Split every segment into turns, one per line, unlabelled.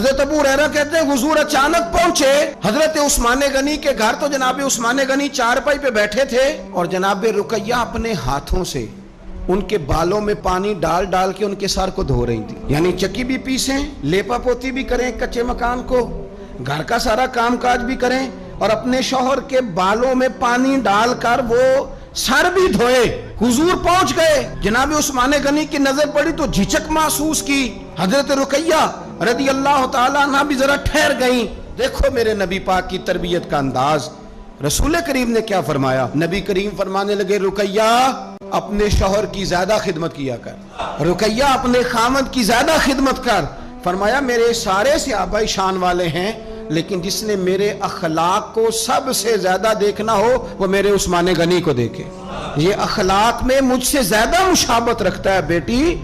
حضرت ابو ہریرہ کہتے ہیں حضور اچانک پہنچے حضرت عثمان غنی کے گھر، تو جناب عثمان غنی چارپائی پہ بیٹھے تھے اور جناب رقیہ اپنے ہاتھوں سے ان کے بالوں میں پانی ڈال ڈال کے ان کے سر کو دھو رہی تھی. یعنی چکی بھی پیسیں، لیپا پوتی بھی کریں کچے مکان کو، گھر کا سارا کام کاج بھی کریں اور اپنے شوہر کے بالوں میں پانی ڈال کر وہ سر بھی دھوئے. حضور پہنچ گئے، جناب عثمان غنی کی نظر پڑی تو جھجک محسوس کی. حضرت رقیہ رضی اللہ تعالیٰ عنہ بھی ذرا ٹھہر گئیں. دیکھو میرے نبی پاک کی تربیت کا انداز. رسول کریم نے کیا فرمایا؟ نبی کریم فرمانے لگے رقیہ اپنے شوہر کی زیادہ خدمت کیا کر، رقیہ اپنے خامد کی زیادہ خدمت کر. فرمایا میرے سارے صحابہ شان والے ہیں، لیکن جس نے میرے اخلاق کو سب سے زیادہ دیکھنا ہو وہ میرے عثمان غنی کو دیکھے. یہ اخلاق میں مجھ سے زیادہ مشابہت رکھتا ہے، بیٹی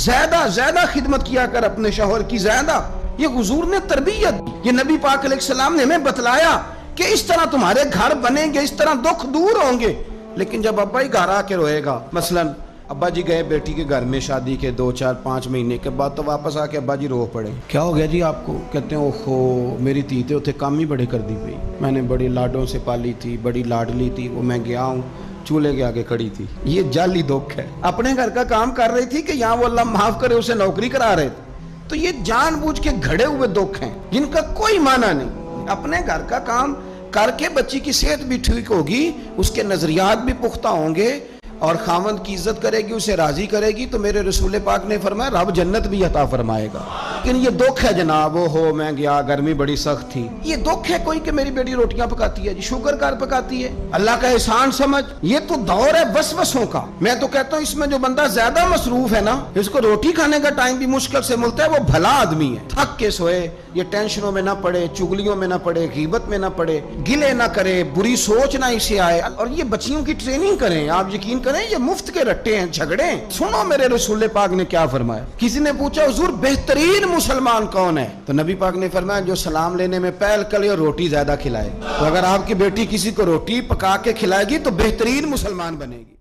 زیادہ خدمت کیا کر اپنے شوہر کی زیادہ. یہ حضور نے تربیت، یہ نبی پاک علیہ السلام نے ہمیں بتلایا کہ اس طرح تمہارے گھر بنیں گے، اس طرح دکھ دور ہوں گے. لیکن جب ابا ہی گھر آ کے روئے گا، مثلا ابا جی گئے بیٹی کے گھر میں شادی کے 2 4 5 مہینے کے بعد، تو واپس آ کے ابا جی رو پڑے. کیا ہو گیا جی آپ کو؟ کہتے ہیں اوہو میری تھی تے اتنے کام ہی بڑے کر دی پئی، میں نے بڑی لاڈوں سے پالی تھی، بڑی لاڈلی تھی، وہ میں گیا ہوں چولہے کے آگے کھڑی تھی. یہ جعلی دکھ ہے. اپنے گھر کا کام کر رہی تھی کہ یہاں وہ اللہ معاف کرے اسے نوکری کرا رہے تھے. تو یہ جان بوجھ کے گھڑے ہوئے دکھ ہیں جن کا کوئی معنی نہیں. اپنے گھر کا کام کر کے بچی کی صحت بھی ٹھیک ہوگی، اس کے نظریات بھی پختہ ہوں گے اور خاوند کی عزت کرے گی، اسے راضی کرے گی، تو میرے رسول پاک نے فرمایا رب جنت بھی عطا فرمائے گا. لیکن یہ دکھ ہے جناب، وہ ہو میں گیا گرمی بڑی سخت تھی. یہ دکھ ہے کوئی کہ میری بیٹی روٹیاں پکاتی ہے جی، شوگر کار پکاتی ہے، اللہ کا احسان سمجھ. یہ تو دور ہے وسوسوں کا. میں تو کہتا ہوں اس میں جو بندہ زیادہ مصروف ہے نا، اس کو روٹی کھانے کا ٹائم بھی مشکل سے ملتا ہے، وہ بھلا آدمی ہے. تھک کے سوئے، یہ ٹینشنوں میں نہ پڑے، چگلیوں میں نہ پڑے، غیبت میں نہ پڑے، گلے نہ کرے، بری سوچ نہ اسے آئے. اور یہ بچیوں کی ٹریننگ کریں. آپ یقین کریں یہ مفت کے رٹے ہیں، جھگڑے ہیں. سنو میرے رسول پاک نے کیا فرمایا. کسی نے پوچھا حضور بہترین مسلمان کون ہے؟ تو نبی پاک نے فرمایا جو سلام لینے میں پہل کرے اور روٹی زیادہ کھلائے. تو اگر آپ کی بیٹی کسی کو روٹی پکا کے کھلائے گی تو بہترین مسلمان بنے گی.